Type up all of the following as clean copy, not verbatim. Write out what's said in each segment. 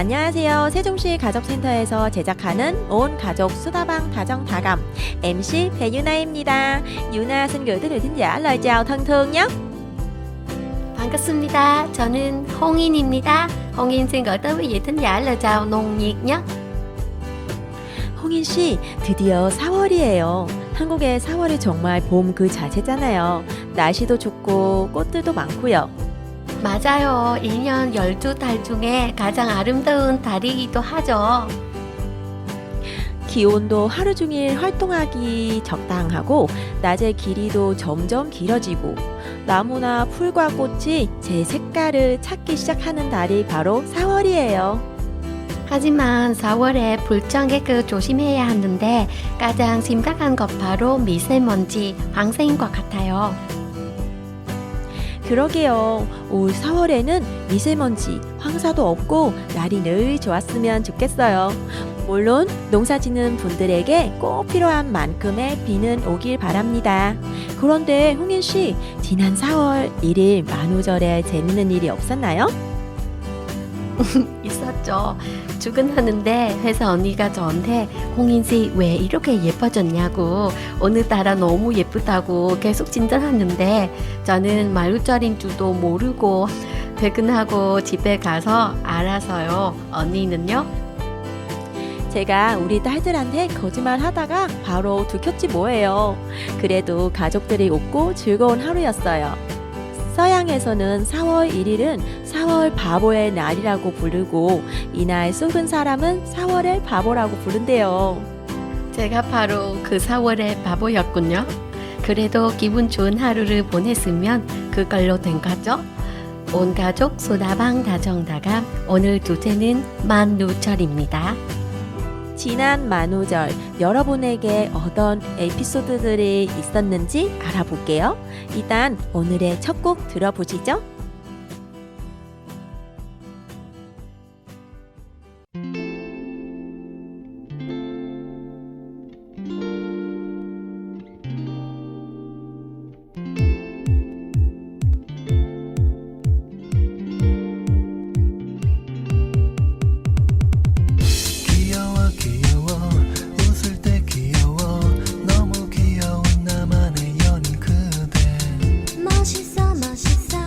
안녕하세요. 세종시 가족센터에서 제작하는 온 가족 수다방 다정다감 MC 배유나입니다. 유나 xin gửi tới người thính giả lời chào thân thương nhé. 반갑습니다. 저는 홍인입니다. 홍인 xin gửi tới quý vị thính giả lời chào nồng nhiệt nhé. 홍인 씨, 드디어 4월이에요. 한국의 4월이 정말 봄 그 자체잖아요. 날씨도 좋고 꽃들도 많고요. 맞아요. 1년 12달 중에 가장 아름다운 달이기도 하죠. 기온도 하루 종일 활동하기 적당하고 낮의 길이도 점점 길어지고 나무나 풀과 꽃이 제 색깔을 찾기 시작하는 달이 바로 4월이에요. 하지만 4월에 불청객을 조심해야 하는데 가장 심각한 것 바로 미세먼지, 황사인 것 같아요. 그러게요. 올 4월에는 미세먼지, 황사도 없고 날이 늘 좋았으면 좋겠어요. 물론 농사 짓는 분들에게 꼭 필요한 만큼의 비는 오길 바랍니다. 그런데 홍인 씨, 지난 4월 1일 만우절에 재밌는 일이 없었나요? 있었죠. 출근하는데 회사 언니가 저한테 홍인씨 왜 이렇게 예뻐졌냐고 오늘따라 너무 예쁘다고 계속 칭찬하는데 저는 만우절인 줄도 모르고 퇴근하고 집에 가서 알아서요. 언니는요? 제가 우리 딸들한테 거짓말 하다가 바로 들켰지 뭐예요. 그래도 가족들이 웃고 즐거운 하루였어요. 서양에서는 4월 1일은 4월 바보의 날이라고 부르고 이날 속은 사람은 4월의 바보라고 부른대요. 제가 바로 그 4월의 바보였군요. 그래도 기분 좋은 하루를 보냈으면 그걸로 된 거죠. 온 가족 소다방 다정다감 오늘 주제는 만우절입니다. 지난 만우절 여러분에게 어떤 에피소드들이 있었는지 알아볼게요. 일단 오늘의 첫 곡 들어보시죠. 멋있어 멋있어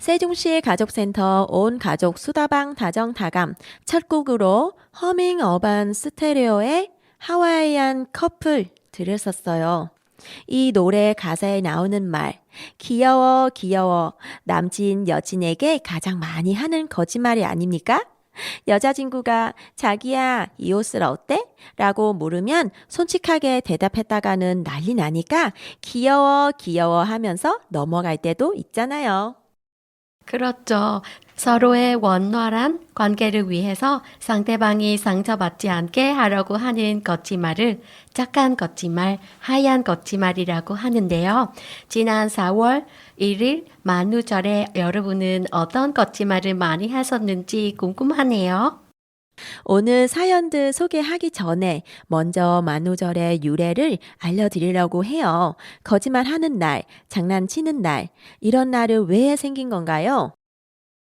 세종시 가족센터 온 가족 수다방 다정다감 첫 곡으로 허밍 어반 스테레오의 하와이안 커플 들었었어요. 이 노래 가사에 나오는 말, 귀여워, 귀여워, 남친, 여친에게 가장 많이 하는 거짓말이 아닙니까? 여자친구가 자기야, 이 옷을 어때? 라고 물으면 솔직하게 대답했다가는 난리 나니까 귀여워, 귀여워 하면서 넘어갈 때도 있잖아요. 그렇죠. 서로의 원활한 관계를 위해서 상대방이 상처받지 않게 하려고 하는 거짓말을 착한 거짓말, 하얀 거짓말이라고 하는데요. 지난 4월 1일 만우절에 여러분은 어떤 거짓말을 많이 하셨는지 궁금하네요. 오늘 사연들 소개하기 전에 먼저 만우절의 유래를 알려드리려고 해요. 거짓말하는 날, 장난치는 날, 이런 날은 왜 생긴 건가요?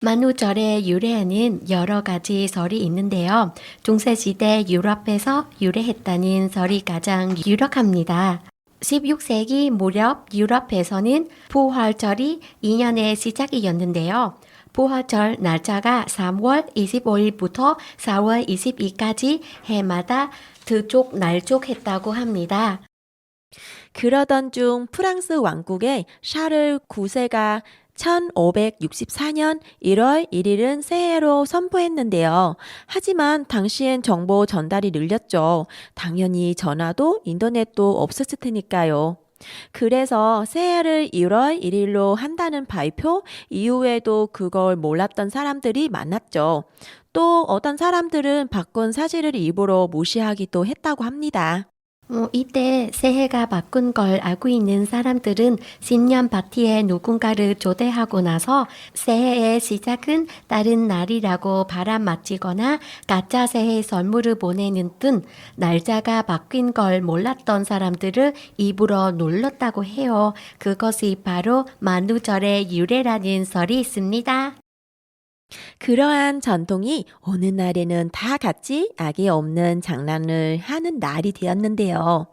만우절의 유래에는 여러 가지 설이 있는데요. 중세시대 유럽에서 유래했다는 설이 가장 유력합니다. 16세기 무렵 유럽에서는 부활절이 2년의 시작이었는데요. 부활절 날짜가 3월 25일부터 4월 22일까지 해마다 들쭉날쭉했다고 합니다. 그러던 중 프랑스 왕국의 샤를 9세가 1564년 1월 1일은 새해로 선포했는데요. 하지만 당시엔 정보 전달이 느렸죠. 당연히 전화도 인터넷도 없었을 테니까요. 그래서 새해를 1월 1일로 한다는 발표 이후에도 그걸 몰랐던 사람들이 많았죠. 또 어떤 사람들은 바꾼 사실을 일부러 무시하기도 했다고 합니다. 이때 새해가 바꾼 걸 알고 있는 사람들은 신년 파티에 누군가를 초대하고 나서 새해의 시작은 다른 날이라고 바람맞히거나 가짜 새해 선물을 보내는 등 날짜가 바뀐 걸 몰랐던 사람들을 입으로 놀렸다고 해요. 그것이 바로 만우절의 유래라는 설이 있습니다. 그러한 전통이 어느 날에는 다 같이 악의 없는 장난을 하는 날이 되었는데요.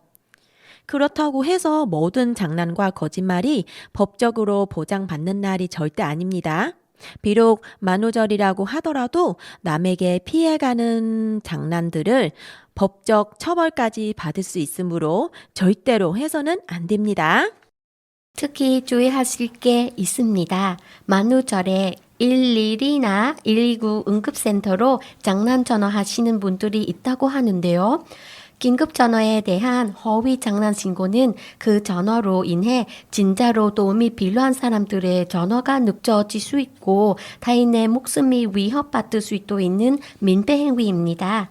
그렇다고 해서 모든 장난과 거짓말이 법적으로 보장받는 날이 절대 아닙니다. 비록 만우절이라고 하더라도 남에게 피해가는 장난들을 법적 처벌까지 받을 수 있으므로 절대로 해서는 안 됩니다. 특히 주의하실 게 있습니다. 만우절에 112나 119 응급센터로 장난 전화하시는 분들이 있다고 하는데요. 긴급 전화에 대한 허위 장난 신고는 그 전화로 인해 진짜로 도움이 필요한 사람들의 전화가 늦어질 수 있고 타인의 목숨이 위협받을 수도 있는 민폐 행위입니다.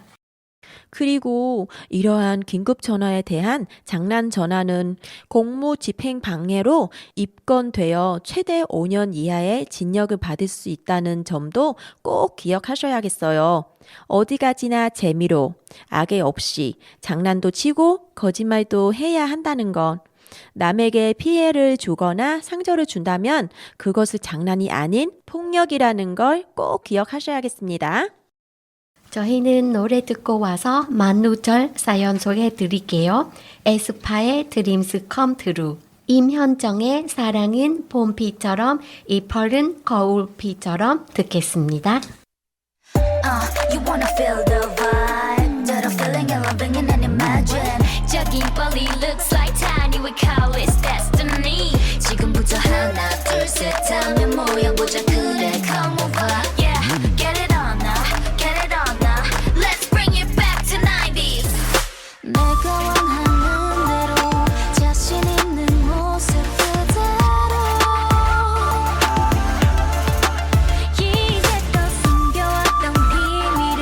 그리고 이러한 긴급 전화에 대한 장난 전화는 공무 집행 방해로 입건되어 최대 5년 이하의 징역을 받을 수 있다는 점도 꼭 기억하셔야겠어요. 어디 가지나 재미로 악의 없이 장난도 치고 거짓말도 해야 한다는 것. 남에게 피해를 주거나 상처를 준다면 그것은 장난이 아닌 폭력이라는 걸 꼭 기억하셔야겠습니다. 저희는 노래 듣고 와서 만우절 사연 소개해 드릴게요. 에스파의 Dreams Come True, 임현정의 사랑은 봄비처럼 이펄은 거울비처럼 듣겠습니다. You wanna feel the vibe that I'm feeling and loving and imagine 저기 멀리 looks like tiny we call it destiny 지금부터 하나 둘 셋 하면 모여보자 그래 come over yeah get it on now get it on now let's bring it back to 90s 내가 원하는 대로 자신 있는 모습 그대로 이제껏 숨겨왔던 비밀을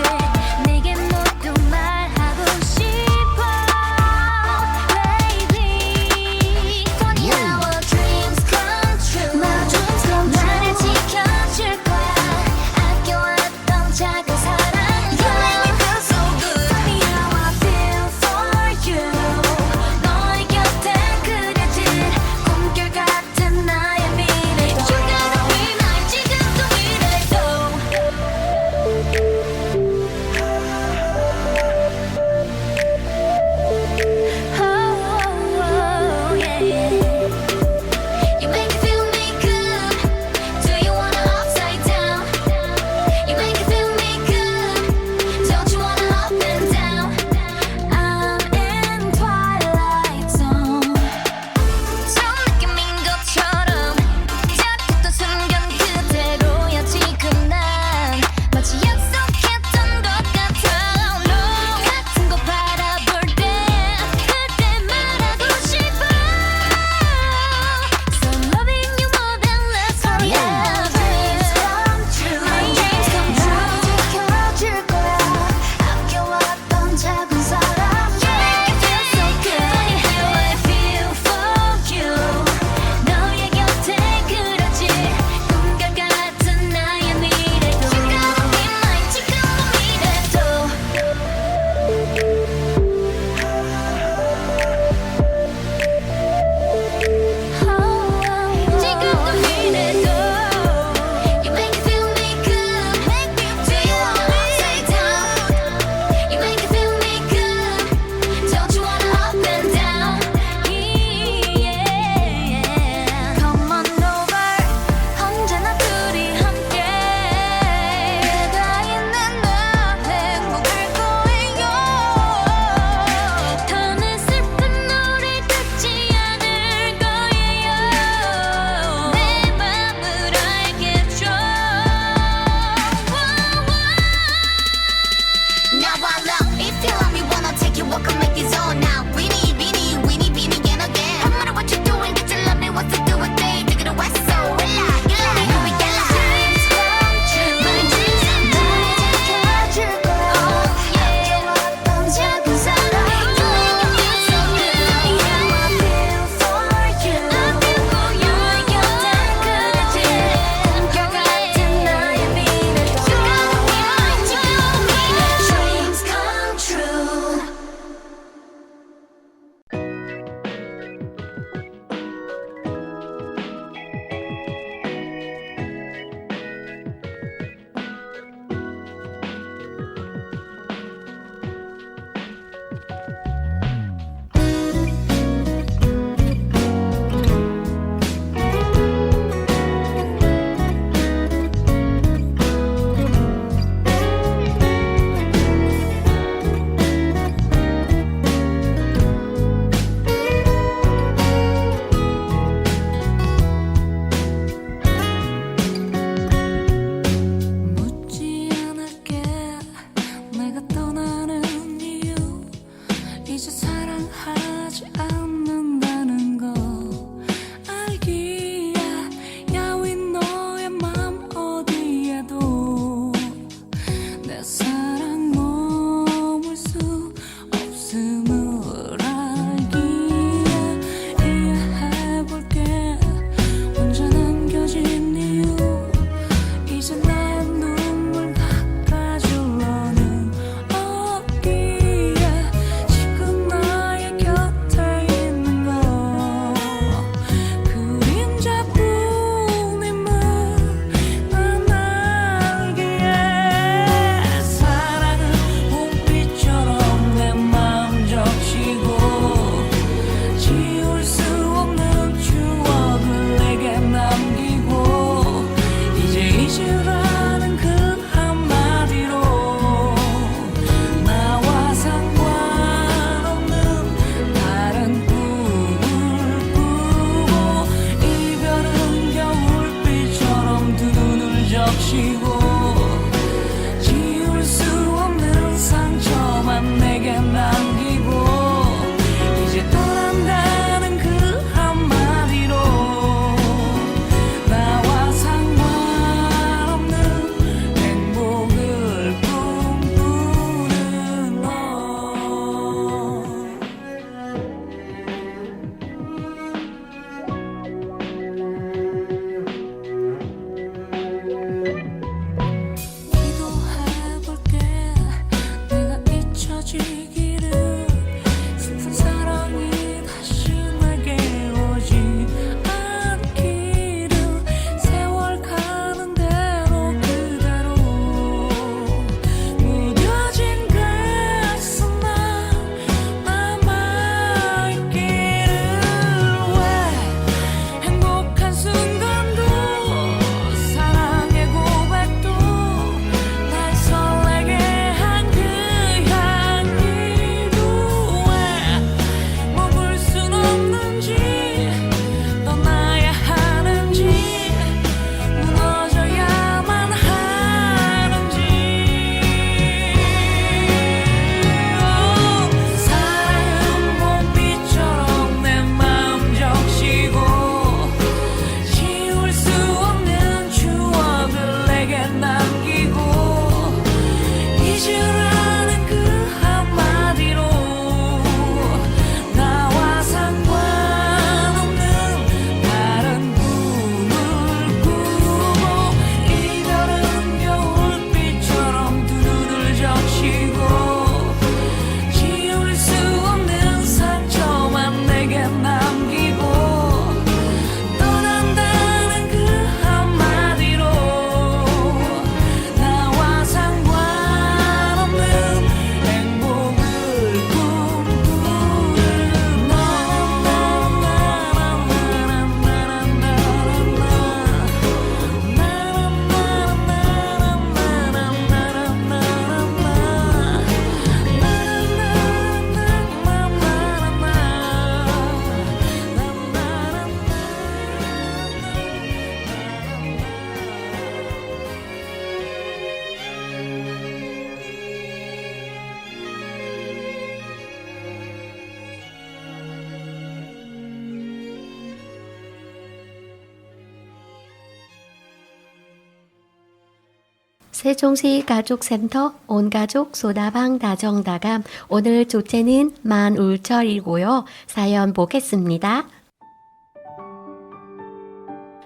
세종시 가족센터 온가족 소다방 다정다감 오늘 주제는 만울절이고요. 사연 보겠습니다.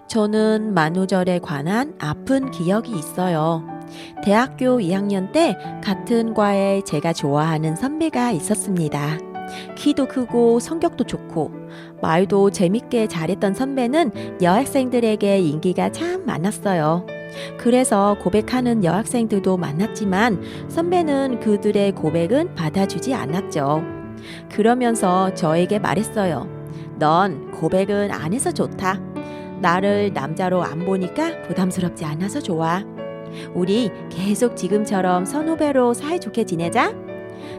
저는 만우절에 관한 아픈 기억이 있어요. 대학교 2학년 때 같은 과에 제가 좋아하는 선배가 있었습니다. 키도 크고 성격도 좋고 말도 재밌게 잘했던 선배는 여학생들에게 인기가 참 많았어요. 그래서 고백하는 여학생들도 많았지만 선배는 그들의 고백은 받아주지 않았죠. 그러면서 저에게 말했어요. 넌 고백은 안 해서 좋다. 나를 남자로 안 보니까 부담스럽지 않아서 좋아. 우리 계속 지금처럼 선후배로 사이좋게 지내자.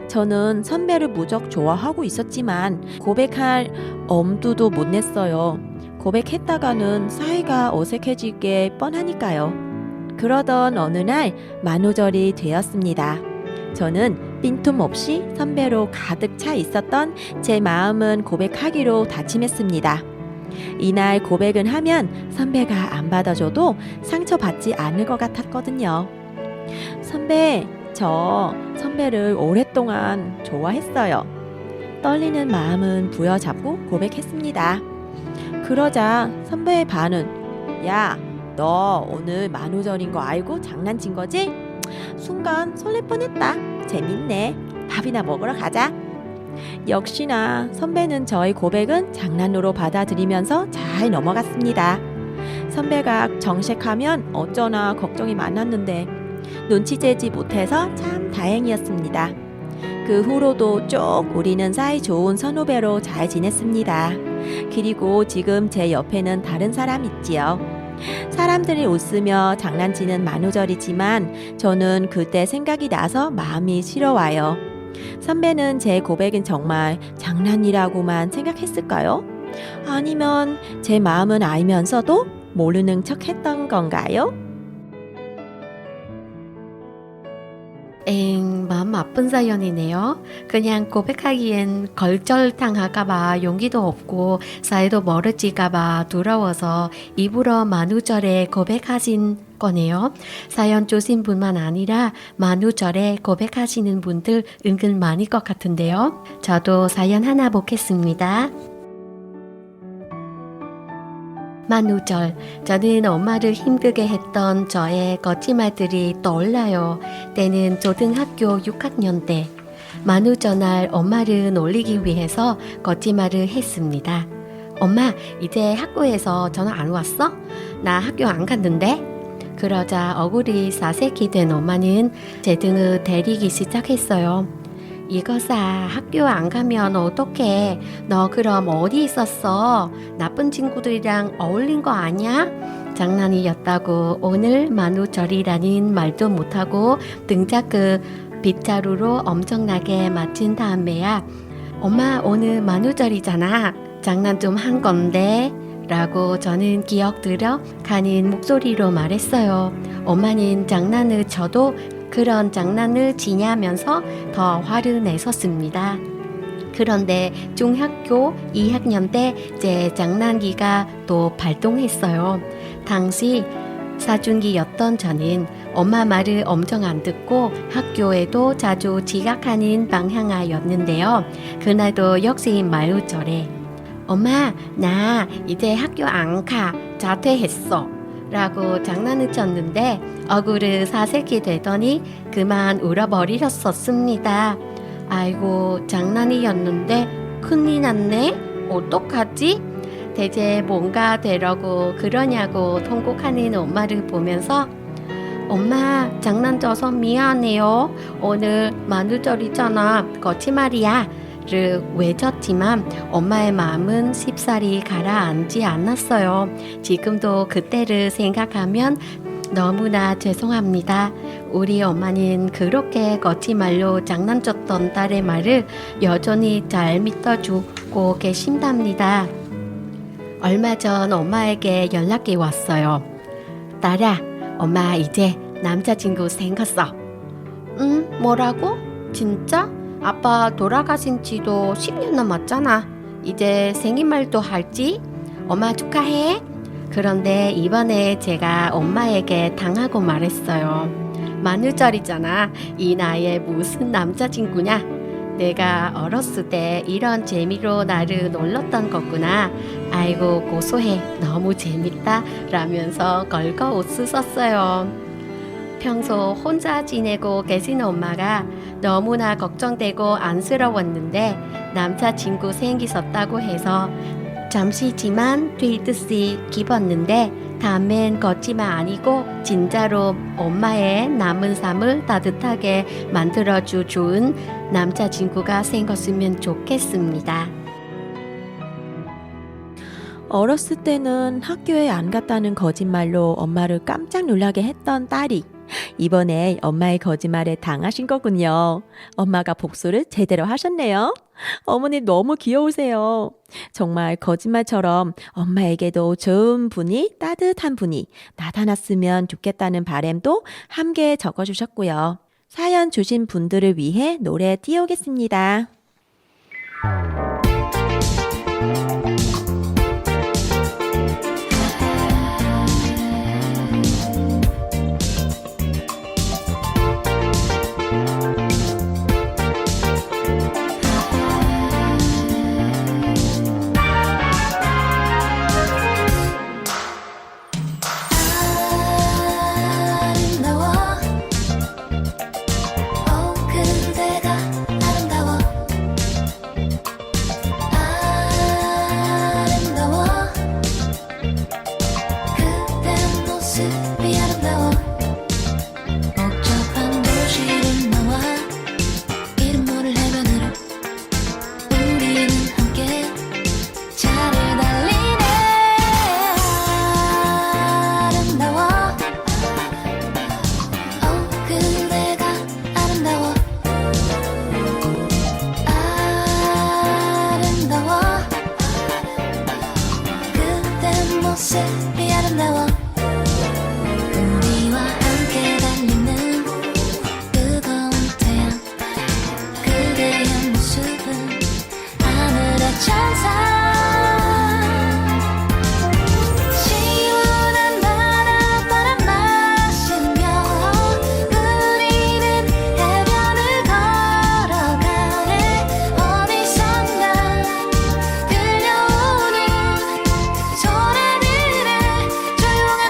저는 선배를 무척 좋아하고 있었지만 고백할 엄두도 못 냈어요. 고백했다가는 사이가 어색해질 게 뻔하니까요. 그러던 어느 날 만우절이 되었습니다. 저는 빈틈없이 선배로 가득 차 있었던 제 마음은 고백하기로 다짐했습니다. 이날 고백은 하면 선배가 안 받아줘도 상처받지 않을 것 같았거든요. 선배, 저 선배를 오랫동안 좋아했어요. 떨리는 마음은 부여잡고 고백했습니다. 그러자 선배의 반응, 야, 너 오늘 만우절인 거 알고 장난친 거지? 순간 설렐 뻔했다. 재밌네. 밥이나 먹으러 가자. 역시나 선배는 저의 고백은 장난으로 받아들이면서 잘 넘어갔습니다. 선배가 정색하면 어쩌나 걱정이 많았는데 눈치채지 못해서 참 다행이었습니다. 그 후로도 쭉 우리는 사이 좋은 선후배로 잘 지냈습니다. 그리고 지금 제 옆에는 다른 사람 있지요. 사람들이 웃으며 장난치는 만우절이지만 저는 그때 생각이 나서 마음이 시려와요. 선배는 제 고백은 정말 장난이라고만 생각했을까요? 아니면 제 마음은 알면서도 모르는 척 했던 건가요? 마음 아픈 사연이네요. 그냥 고백하기엔 걸절당할까봐 용기도 없고 사이도 멀어질까봐 두려워서 입으로 만우절에 고백하신 거네요. 사연 주신 분만 아니라 만우절에 고백하시는 분들 은근 많을 것 같은데요. 저도 사연 하나 보겠습니다. 만우절, 저는 엄마를 힘들게 했던 저의 거짓말들이 떠올라요. 때는 초등학교 6학년 때 만우절날 엄마를 놀리기 위해서 거짓말을 했습니다. 엄마, 이제 학교에서 전화 안 왔어? 나 학교 안 갔는데? 그러자 얼굴이 사색이 된 엄마는 제 등을 때리기 시작했어요. 이거사, 학교 안 가면 어떡해? 너 그럼 어디 있었어? 나쁜 친구들이랑 어울린 거 아니야? 장난이었다고 오늘 만우절이라는 말도 못하고 등짝을 빗자루로 엄청나게 맞춘 다음에야 엄마 오늘 만우절이잖아. 장난 좀 한 건데 라고 저는 기억 들어 가는 목소리로 말했어요. 엄마는 장난을 쳐도 그런 장난을 치냐면서 더 화를 내셨습니다. 그런데 중학교 2학년 때 제 장난기가 또 발동했어요. 당시 사춘기였던 저는 엄마 말을 엄청 안 듣고 학교에도 자주 지각하는 방향아였는데요. 그날도 역시 만우절에 엄마, 나 이제 학교 안 가. 자퇴했어. 라고 장난을 쳤는데 얼굴을 사색이 되더니 그만 울어버리셨었습니다. 아이고, 장난이었는데 큰일 났네. 어떡하지? 대체 뭔가 되려고 그러냐고 통곡하는 엄마를 보면서 엄마, 장난쳐서 미안해요. 오늘 만우절이잖아. 거짓말이야. 를 외쳤지만 엄마의 마음은 쉽사리 가라앉지 않았어요. 지금도 그때를 생각하면 너무나 죄송합니다. 우리 엄마는 그렇게 거짓말로 장난쳤던 딸의 말을 여전히 잘 믿어주고 계신답니다. 얼마 전 엄마에게 연락이 왔어요. 딸아, 엄마 이제 남자친구 생겼어. 응? 뭐라고? 진짜? 아빠 돌아가신 지도 10년 넘었잖아. 이제 생일말도 할지? 엄마 축하해. 그런데 이번에 제가 엄마에게 당하고 말했어요. 만우절이잖아. 이 나이에 무슨 남자친구냐? 내가 어렸을 때 이런 재미로 나를 놀렸던 거구나. 아이고 고소해. 너무 재밌다. 라면서 걸거 웃을 썼어요. 평소 혼자 지내고 계신 엄마가 너무나 걱정되고 안쓰러웠는데 남자친구 생기셨다고 해서 잠시지만 뒤뜻이 기뻤는데 다음엔 거짓말 아니고 진짜로 엄마의 남은 삶을 따뜻하게 만들어줄 좋은 남자친구가 생겼으면 좋겠습니다. 어렸을 때는 학교에 안 갔다는 거짓말로 엄마를 깜짝 놀라게 했던 딸이 이번에 엄마의 거짓말에 당하신 거군요. 엄마가 복수를 제대로 하셨네요. 어머니 너무 귀여우세요. 정말 거짓말처럼 엄마에게도 좋은 분이, 따뜻한 분이 나타났으면 좋겠다는 바람도 함께 적어주셨고요. 사연 주신 분들을 위해 노래 띄우겠습니다. 아름다워 그대가 아름다워 아름다워 그대 모습이 아름다워 복잡한 도시를 나와 이름 모를 해변으로 우리는 함께 차를 달리네 아름다워 그대가 아름다워 아름다워 그대 모습이 아름다워 우리와 함께 달리는 뜨거운 태양 그대의 모습은 하늘의 천사 시원한 바닷바람 마시며 우리는 해변을 걸어가네 어디선가 들려오는 소리들의 조용한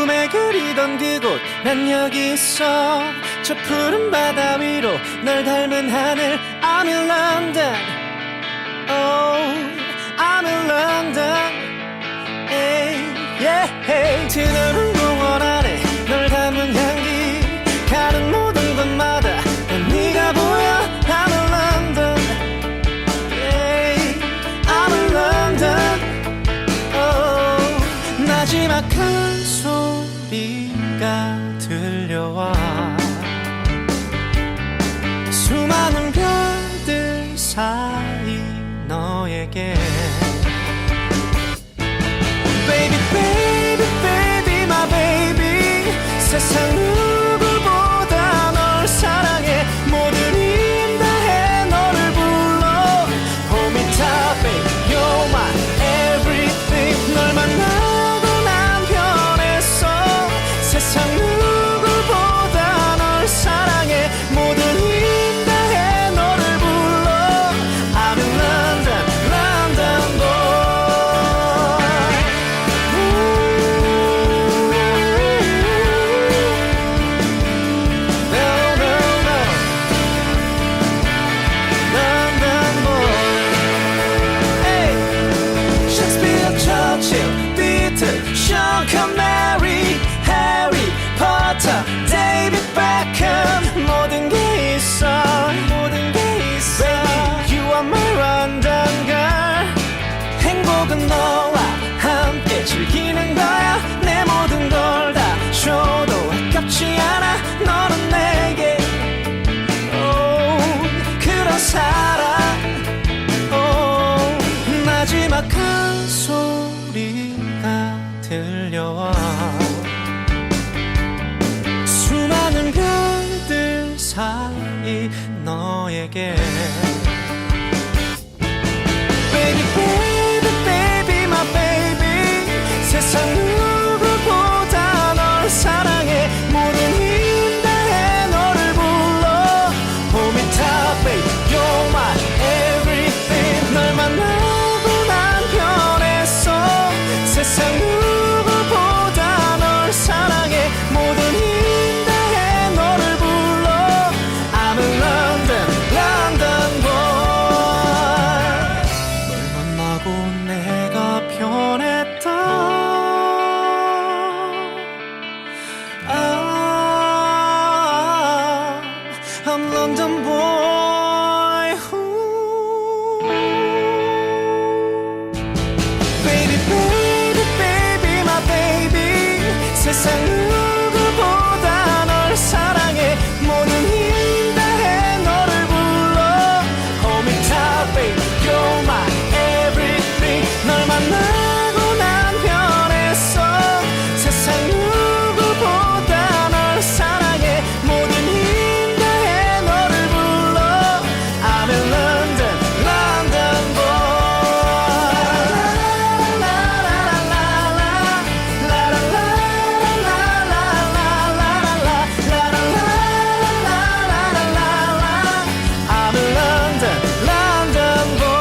꿈에 그리던 그곳 난 여기 있어 저 푸른 바다 위로 널 닮은 하늘 I'm in London Oh I'm in London hey, yeah, hey. 드넓은 공원 안에 널 담은 향기 가는 모든 곳마다 난 네가 보여 I'm in London yeah, I'm in London oh, 나지막한 소리가 들려와 수많은 별들 사이 너에게 Baby, baby, baby, my baby 세상 누구보다 널 사랑해 모든 힘 다해 너를 불러 Hold me tight, baby, you're my everything 널 만나고 난 변했어 세상 누구보다 널 사랑해 모든 힘 다해 너를 불러 I'm in London, London boy Sean Connery, Harry Potter, David Beckham 모든 게 있어 모든 게 있어 Baby, you are my London girl 행복은 너와 함께 즐기는 거야 내 모든 걸 다 줘도 아깝지 않아 너는 내게 oh, 그런 사랑 oh, 마지막한 소리가 들려와 수많은 별들 사이 너에게 Baby, baby, baby, my baby 세상 누구보다 널 사랑해 모든 힘 다해 너를 불러 Hold me tight, baby, you're my everything 널 만나고 난 변했어 세상 누구보다 널 사랑해 모든 힘 다해 너를 불러 I'm in London, London boy 널 만나고 내가 변했다 I'm London boy Baby, baby, baby, my baby 세상 누구보다 널 사랑해 모든 힘 다해 너를 불러 Hold me tight, baby, you're my everything 널 만나고 난 변했어 세상 누구보다 널 사랑해 모든 힘 다해 너를 불러 I'm in London, London I'm in London, London boy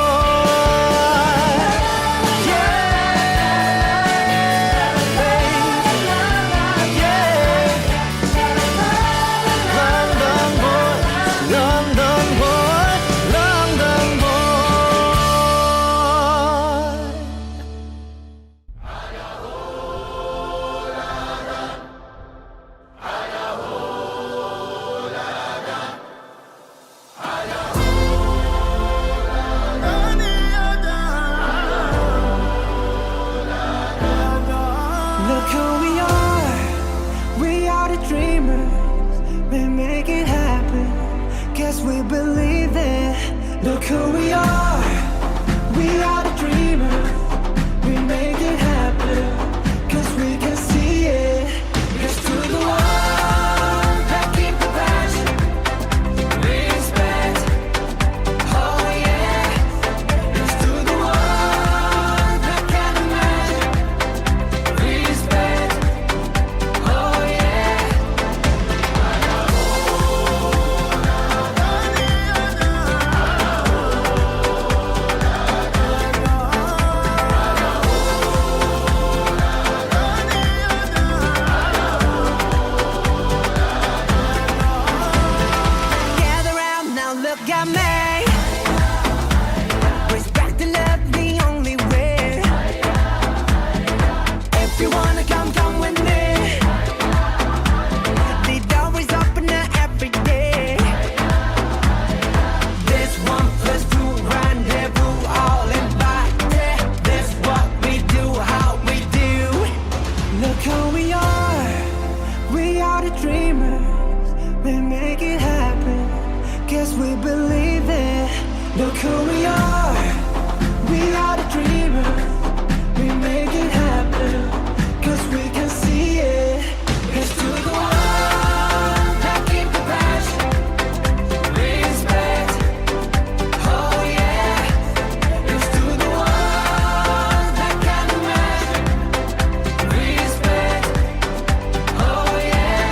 yeah London boy, London boy, London boy Look who we are the dreamers, we make it happen, guess we believe it. Look who we are the dreamers, we make it happen, cause we can see it. Here's to the one that keep the passion, respect, oh yeah. Here's to the one that can imagine, respect, oh yeah. got me. Respect and love the only way. If you wanna come, come with me. The door is open every day. This 1+2 rendezvous, all invited. This what we do, how we do. Look who we are. We are the dreamers. We make it happen. Guess we believe it. Look who we are. We are the dreamers. We make it happen. Cause we can see it. It's to the one that keep the passion. Respect. Oh yeah. It's to the one that can imagine. Respect. Oh yeah.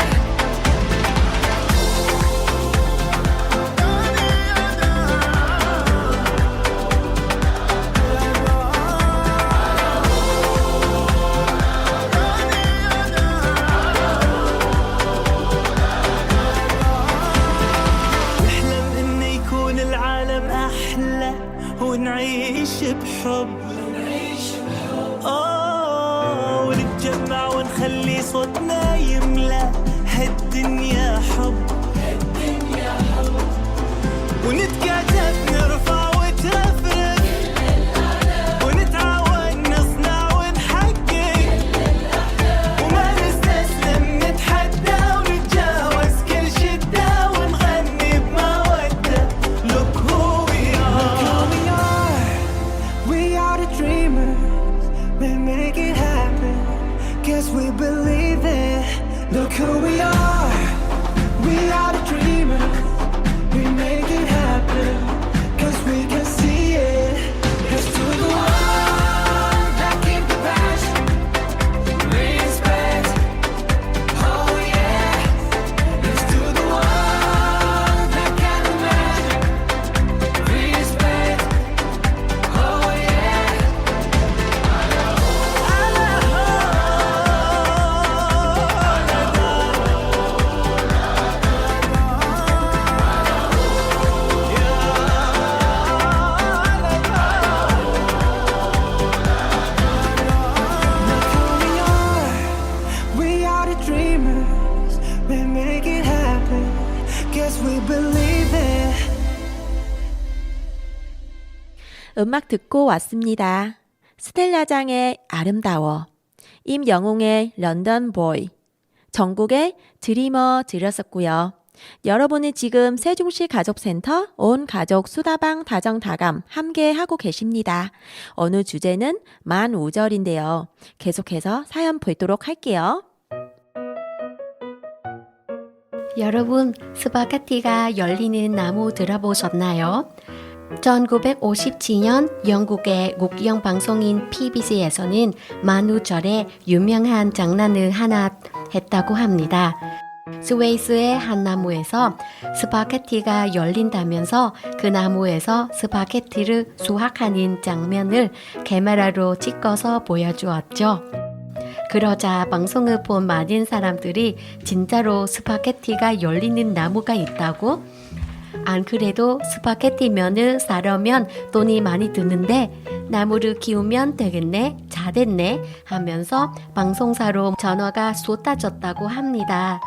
نحلم إنه يكون العالم أحلى ونعيش بحب ونتجمع ونخلي صوتنا يملى هالدنيا حب ونتكاتف نرفع وترفرف ونتعاون نصنع ونحقق وما نستسلم نتحدى ونتجاوز كل شدة ونغني بمودة. Look who we are. We are the dreamers. We make it happen. Guess we believe it. Look who we are. We are the dreamers. We make it happen. Cause we can see it. Here's to the one that keep the passion. Respect. Oh yeah. Here's to the one that can imagine. Respect. Oh yeah. Look who we are. We are the dreamers. We make it happen. Guess we believe it. 음악 듣고 왔습니다. 스텔라장의 아름다워, 임영웅의 런던 보이, 정국의 드리머 들었었고요. 여러분은 지금 세종시 가족센터 온 가족 수다방 다정다감 함께 하고 계십니다. 오늘 주제는 만우절인데요. 계속해서 사연 보도록 할게요. 여러분, 스파게티가 열리는 나무 들어보셨나요? 1957년 영국의 국영 방송인 PBC에서는 만우절에 유명한 장난을 하나 했다고 합니다. 스웨이스의 한 나무에서 스파게티가 열린다면서 그 나무에서 스파게티를 수확하는 장면을 카메라로 찍어서 보여주었죠. 그러자 방송을 본 많은 사람들이 진짜로 스파게티가 열리는 나무가 있다고? 안 그래도 스파게티 면을 사려면 돈이 많이 드는데 나무를 키우면 되겠네, 잘됐네 하면서 방송사로 전화가 쏟아졌다고 합니다.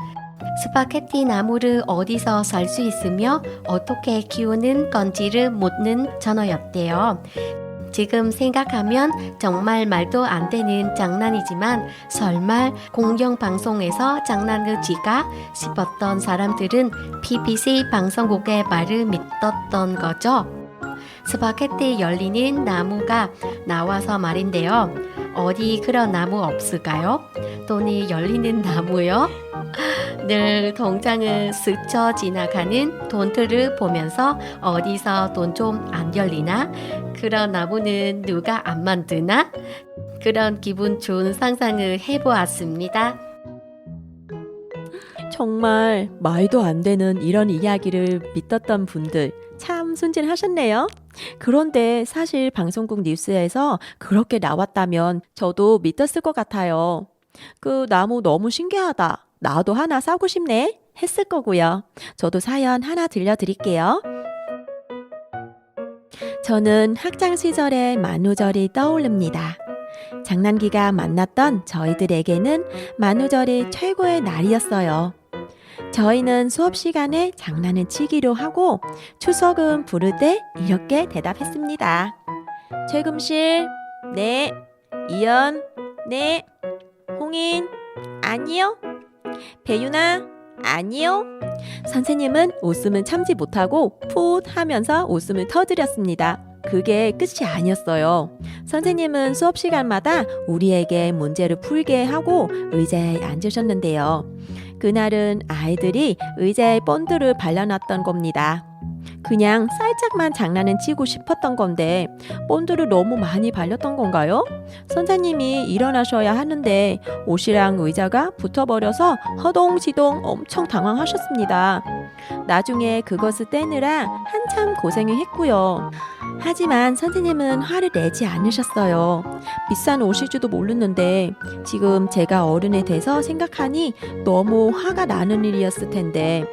스파게티 나무를 어디서 살 수 있으며 어떻게 키우는 건지를 묻는 전화였대요. 지금 생각하면 정말 말도 안 되는 장난이지만 설마 공영방송에서 장난을 치까 싶었던 사람들은 PBC 방송국의 말을 믿었던 거죠. 스파게티 열리는 나무가 나와서 말인데요. 어디 그런 나무 없을까요? 돈이 열리는 나무요? 늘 동장을 스쳐 지나가는 돈들을 보면서 어디서 돈 좀 안 열리나? 그런 나무는 누가 안 만드나? 그런 기분 좋은 상상을 해보았습니다. 정말 말도 안 되는 이런 이야기를 믿었던 분들 참 순진하셨네요. 그런데 사실 방송국 뉴스에서 그렇게 나왔다면 저도 믿었을 것 같아요. 그 나무 너무 신기하다. 나도 하나 사고 싶네. 했을 거고요. 저도 사연 하나 들려드릴게요. 저는 학창 시절의 만우절이 떠오릅니다. 장난기가 많았던 저희들에게는 만우절이 최고의 날이었어요. 저희는 수업 시간에 장난을 치기로 하고 추석은 부를 때 이렇게 대답했습니다. 최금실, 네. 이연, 네. 홍인, 아니요. 배윤아, 아니요. 선생님은 웃음을 참지 못하고 풋 하면서 웃음을 터뜨렸습니다. 그게 끝이 아니었어요. 선생님은 수업 시간마다 우리에게 문제를 풀게 하고 의자에 앉으셨는데요. 그날은 아이들이 의자에 본드를 발라놨던 겁니다. 그냥 살짝만 장난은 치고 싶었던 건데 본드를 너무 많이 발렸던 건가요? 선생님이 일어나셔야 하는데 옷이랑 의자가 붙어버려서 허동지동 엄청 당황하셨습니다. 나중에 그것을 떼느라 한참 고생을 했고요. 하지만 선생님은 화를 내지 않으셨어요. 비싼 옷일지도 모르는데 지금 제가 어른이 돼서 생각하니 너무 화가 나는 일이었을 텐데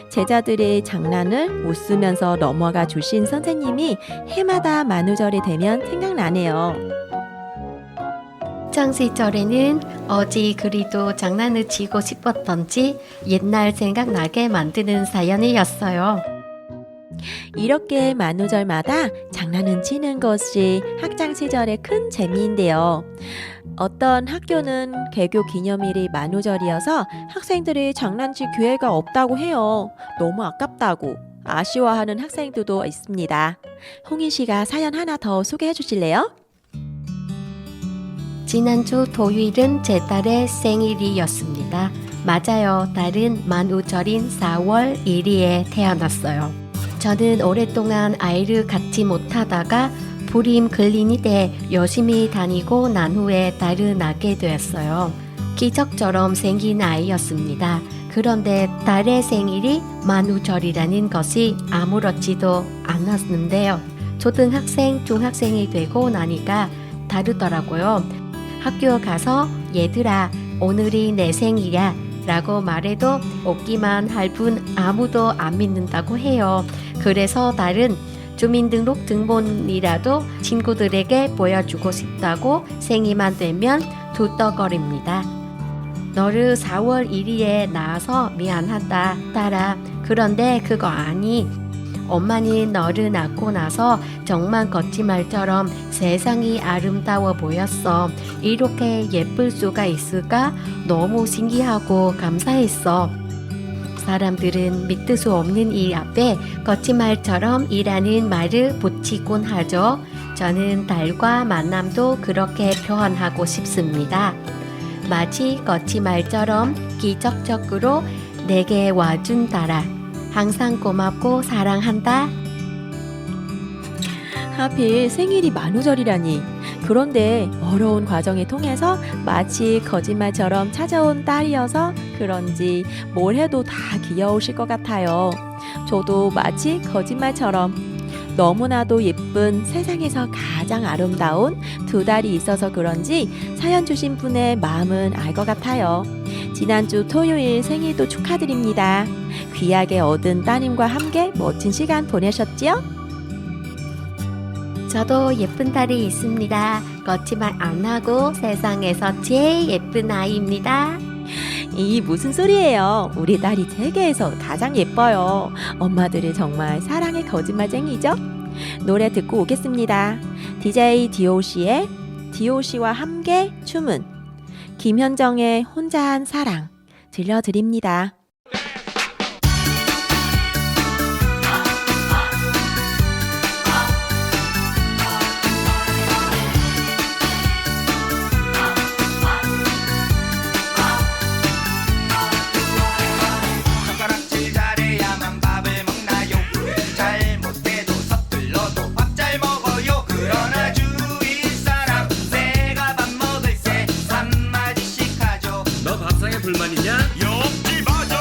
제자들의 장난을 웃으면서 넘어가 주신 선생님이 해마다 만우절이 되면 생각나네요. 학창 시절에는 어찌 그리도 장난을 치고 싶었던지 옛날 생각나게 만드는 사연이었어요. 이렇게 만우절마다 장난은 치는 것이 학창 시절의 큰 재미인데요. 어떤 학교는 개교 기념일이 만우절이어서 학생들이 장난칠 기회가 없다고 해요. 너무 아깝다고 아쉬워하는 학생들도 있습니다. 홍인 씨가 사연 하나 더 소개해 주실래요? 지난주 토요일은 제 딸의 생일이었습니다. 맞아요. 딸은 만우절인 4월 1일에 태어났어요. 저는 오랫동안 아이를 갖지 못하다가 불임 근린이 때 열심히 다니고 난 후에 딸을 낳게 되었어요. 기적처럼 생긴 아이였습니다. 그런데 딸의 생일이 만우절이라는 것이 아무렇지도 않았는데요. 초등학생, 중학생이 되고 나니까 다르더라고요. 학교 가서 얘들아 오늘이 내 생일이야 라고 말해도 웃기만 할 뿐 아무도 안 믿는다고 해요. 그래서 딸은 주민등록 등본이라도 친구들에게 보여주고 싶다고 생일만 되면 툭떡거립니다. 너를 4월 1일에 낳아서 미안하다 딸아. 그런데 그거 아니. 엄마는 너를 낳고 나서 정말 거짓말처럼 세상이 아름다워 보였어. 이렇게 예쁠 수가 있을까? 너무 신기하고 감사했어. 사람들은 믿을 수 없는 일 앞에 거짓말처럼 이라는 말을 붙이곤 하죠. 저는 딸과 만남도 그렇게 표현하고 싶습니다. 마치 거짓말처럼 기적적으로 내게 와준 딸아. 항상 고맙고 사랑한다. 하필 생일이 만우절이라니. 그런데 어려운 과정을 통해서 마치 거짓말처럼 찾아온 딸이어서 그런지 뭘 해도 다 귀여우실 것 같아요. 저도 마치 거짓말처럼 너무나도 예쁜 세상에서 가장 아름다운 두 딸이 있어서 그런지 사연 주신 분의 마음은 알 것 같아요. 지난주 토요일 생일도 축하드립니다. 귀하게 얻은 따님과 함께 멋진 시간 보내셨지요? 저도 예쁜 딸이 있습니다. 거짓말 안 하고 세상에서 제일 예쁜 아이입니다. 이 무슨 소리예요? 우리 딸이 세계에서 가장 예뻐요. 엄마들이 정말 사랑의 거짓말쟁이죠? 노래 듣고 오겠습니다. DJ DOC의 DOC와 함께 춤은 김현정의 혼자한 사랑 들려드립니다. 젓가락질 잘해야만 밥을 먹나요? 잘못해도 서툴러도 밥 잘 먹어요. 그러나 주위 사람 내가 밥 먹을 새 한마디씩 하죠. 너 밥상에 불만 있냐? 욕지 마자.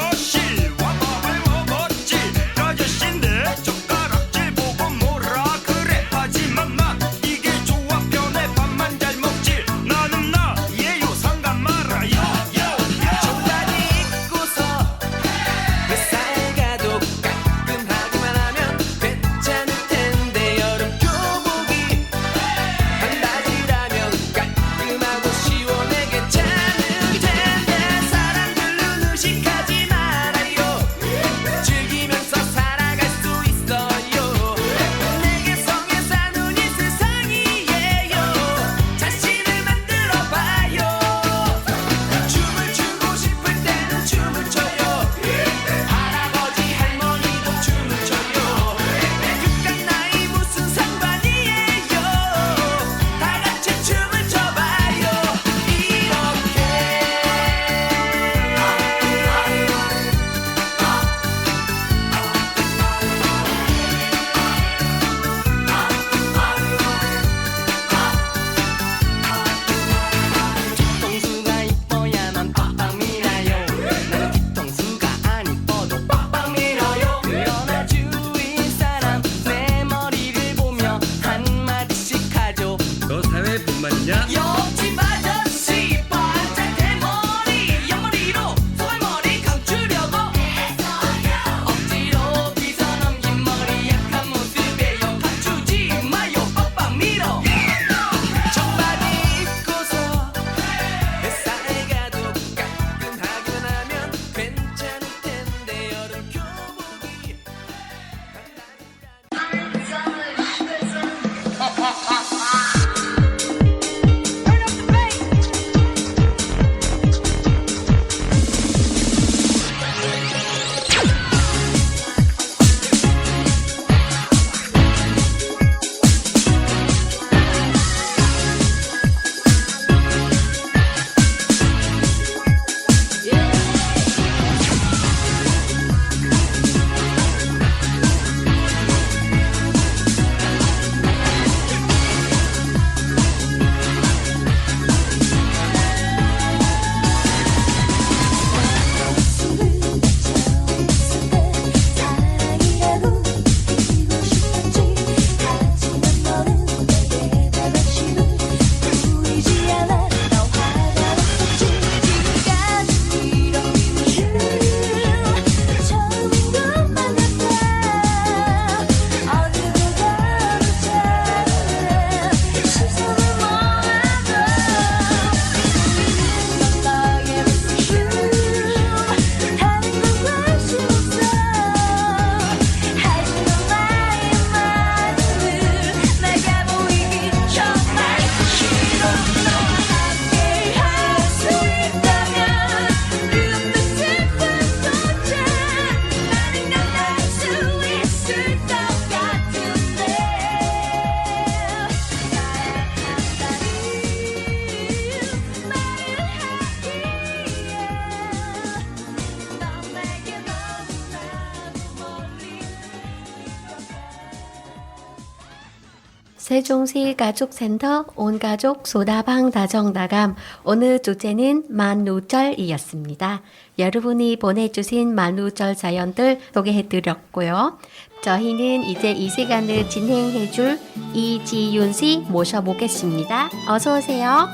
세종시 가족센터 온가족 소다방 다정다감 오늘 주제는 만우절이었습니다. 여러분이 보내주신 만우절 사연들 소개해드렸고요. 저희는 이제 이 시간을 진행해줄 이지윤 씨 모셔보겠습니다. 어서 오세요.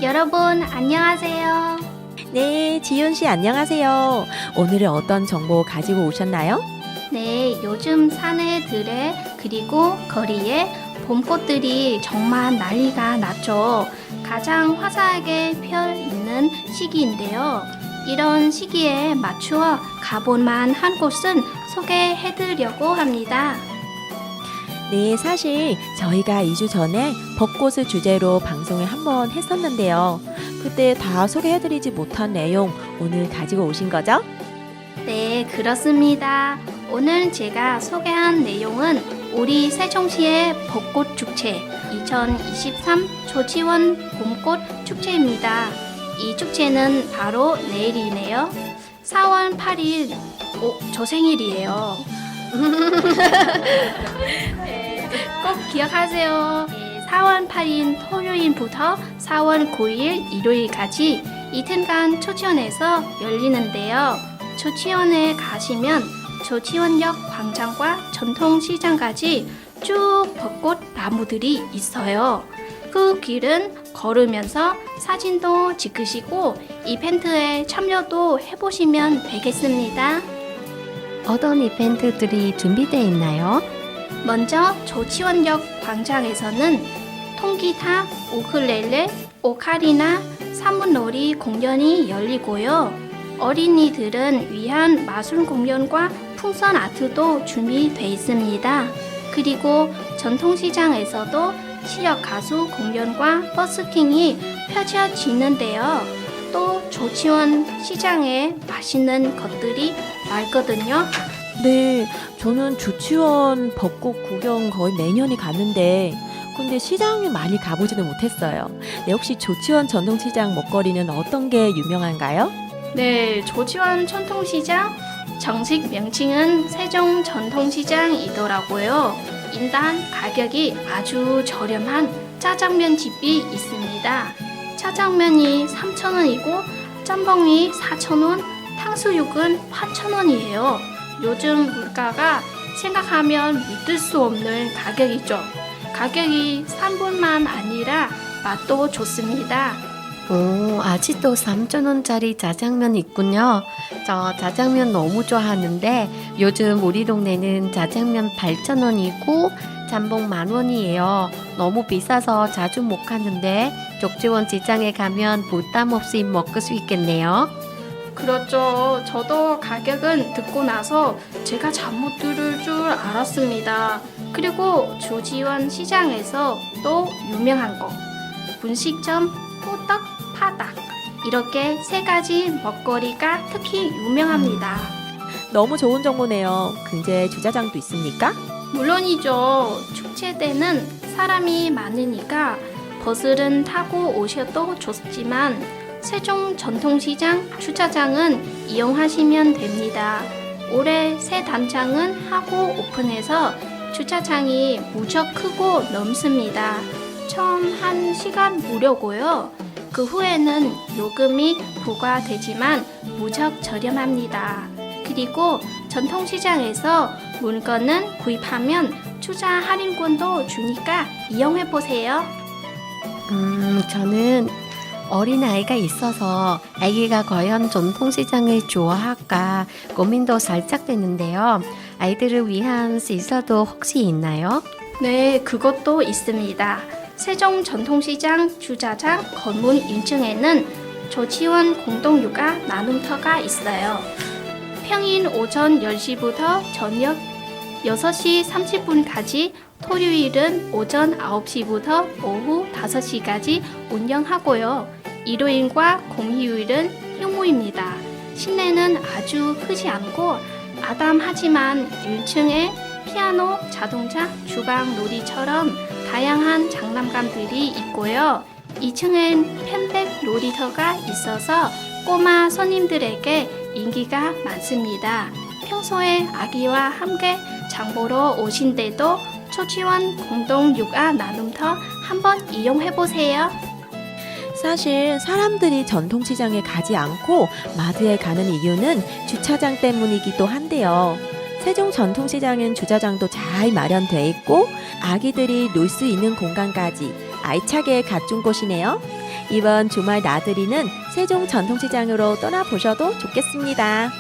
여러분 안녕하세요. 네, 지윤 씨 안녕하세요. 오늘은 어떤 정보 가지고 오셨나요? 네, 요즘 산에 들에 그리고 거리에 봄꽃들이 정말 난리가 났죠. 가장 화사하게 펴 있는 시기인데요. 이런 시기에 맞추어 가볼만 한 곳은 소개해드리려고 합니다. 네, 사실 저희가 2주 전에 벚꽃을 주제로 방송을 한번 했었는데요. 그때 다 소개해드리지 못한 내용 오늘 가지고 오신 거죠? 네, 그렇습니다. 오늘 제가 소개한 내용은 우리 세종시의 벚꽃 축제 2023 조치원 봄꽃 축제입니다. 이 축제는 바로 내일이네요. 4월 8일, 저 생일이에요. 꼭 기억하세요. 4월 8일 토요일부터 4월 9일 일요일까지 이틀간 조치원에서 열리는데요. 조치원에 가시면 조치원역 광장과 전통시장까지 쭉 벚꽃 나무들이 있어요. 그 길은 걸으면서 사진도 찍으시고 이벤트에 참여도 해보시면 되겠습니다. 어떤 이벤트들이 준비되어 있나요? 먼저 조치원역 광장에서는 통기타, 우쿨렐레, 오카리나, 사문놀이 공연이 열리고요. 어린이들은 위한 마술 공연과 풍선 아트도 준비되어 있습니다. 그리고 전통시장에서도 지역 가수 공연과 버스킹이 펼쳐지는데요. 또 조치원 시장에 맛있는 것들이 많거든요. 네, 저는 조치원 벚꽃 구경 거의 매년이 갔는데 근데 시장을 많이 가보지는 못했어요. 네, 혹시 조치원 전통시장 먹거리는 어떤 게 유명한가요? 네, 조치원 전통시장 정식 명칭은 세종 전통시장이더라고요. 인당 가격이 아주 저렴한 짜장면 집이 있습니다. 짜장면이 3,000원이고 짬뽕이 4,000원, 탕수육은 8,000원이에요. 요즘 물가가 생각하면 믿을 수 없는 가격이죠. 가격이 싼 뿐만 아니라 맛도 좋습니다. 오, 아직도 3,000원짜리 짜장면 있군요. 저 짜장면 너무 좋아하는데 요즘 우리 동네는 짜장면 8,000원이고 짬뽕 10,000원이에요. 너무 비싸서 자주 못 가는데 조치원 시장에 가면 부담 없이 먹을 수 있겠네요. 그렇죠. 저도 가격은 듣고 나서 제가 잘못 들을 줄 알았습니다. 그리고 조지원 시장에서 또 유명한 거 분식점, 호떡, 파닭 이렇게 세 가지 먹거리가 특히 유명합니다. 너무 좋은 정보네요. 근처에 주차장도 있습니까? 물론이죠. 축제 때는 사람이 많으니까 버스를 타고 오셔도 좋지만 세종 전통시장 주차장은 이용하시면 됩니다. 올해 새 단장은 하고 오픈해서 주차장이 무척 크고 넓습니다. 처음 1시간 무료고요. 그 후에는 요금이 부과되지만 무척 저렴합니다. 그리고 전통시장에서 물건은 구입하면 투자 할인권도 주니까 이용해보세요. 저는 어린아이가 있어서 아기가 과연 전통시장을 좋아할까 고민도 살짝 되는데요. 아이들을 위한 시설도 혹시 있나요? 네, 그것도 있습니다. 세종 전통시장 주차장 건물 1층에는 조치원 공동육아 나눔터가 있어요. 평일 오전 10시부터 저녁 6시 30분까지 토요일은 오전 9시부터 오후 5시까지 운영하고요. 일요일과 공휴일은 휴무입니다. 실내는 아주 크지 않고 아담하지만 1층에 피아노, 자동차, 주방 놀이처럼 다양한 장난감들이 있고요. 2층엔 펜백 놀이터가 있어서 꼬마 손님들에게 인기가 많습니다. 평소에 아기와 함께 장 보러 오신데도 조치원 공동 육아 나눔터 한번 이용해 보세요. 사실 사람들이 전통시장에 가지 않고 마트에 가는 이유는 주차장 때문이기도 한데요. 세종 전통시장은 주차장도 잘 마련돼 있고 아기들이 놀 수 있는 공간까지 알차게 갖춘 곳이네요. 이번 주말 나들이는 세종 전통시장으로 떠나보셔도 좋겠습니다.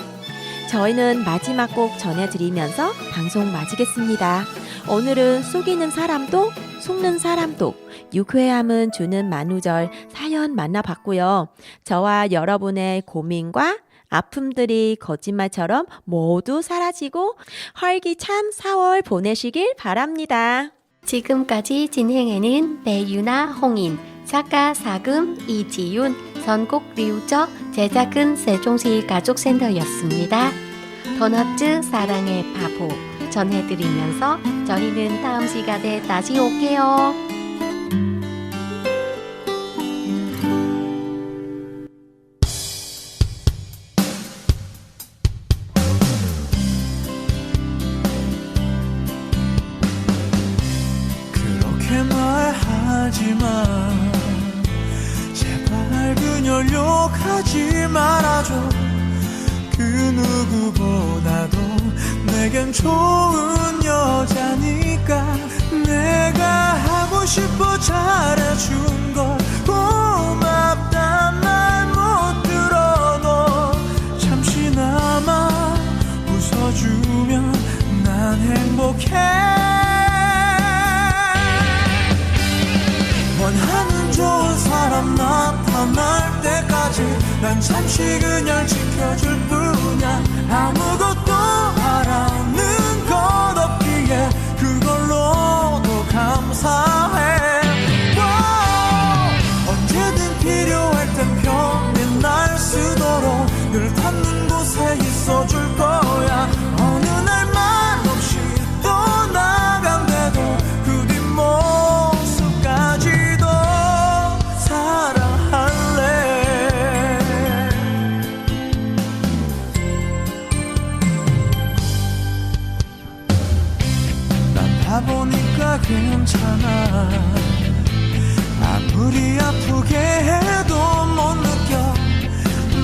저희는 마지막 곡 전해드리면서 방송 마치겠습니다. 오늘은 속이는 사람도 속는 사람도 유쾌함은 주는 만우절 사연 만나봤고요. 저와 여러분의 고민과 아픔들이 거짓말처럼 모두 사라지고 활기찬 4월 보내시길 바랍니다. 지금까지 진행에는 배유나 홍인, 작가 사금 이지윤, 선곡 류적, 제작은 세종시 가족센터였습니다. 도넛즈 사랑의 바보 전해드리면서 저희는 다음 시간에 다시 올게요. 그렇게 말하지마 제발 그녀를 욕하지 말아줘 그 누구보다도 내겐 좋은 여자니까 내가 하고 싶어 잘해준 걸 고맙단 말 못 들어도 잠시나마 웃어주면 난 행복해 원하는 좋은 사람 나타날 때까지 난 잠시 그냥 지켜줄 뿐이야 아무것도 바라는 것 없기에 그걸로도 감사해 언제든 필요할 땐 편히 날 쓰도록 늘 닿는 곳에 있어줄 거야 어느 날 말없이 떠나간대도 그 뒷모습까지도 사랑할래 난 바보니까 괜찮아 아무리 아프게 해도 못 느껴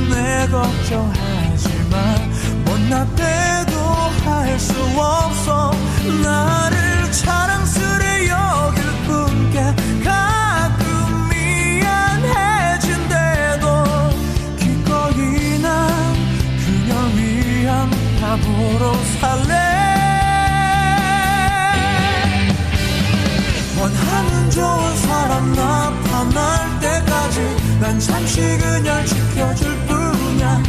내 걱정하지만 못났대도 할 수 없어 나를 자랑스레 여길 뿐게 가끔 미안해진대도 기꺼이 난 그녀 위한 바보로 살래 원하는 좋은 사람 나타날 때까지 난 잠시 그냥 지켜줄 뿐이야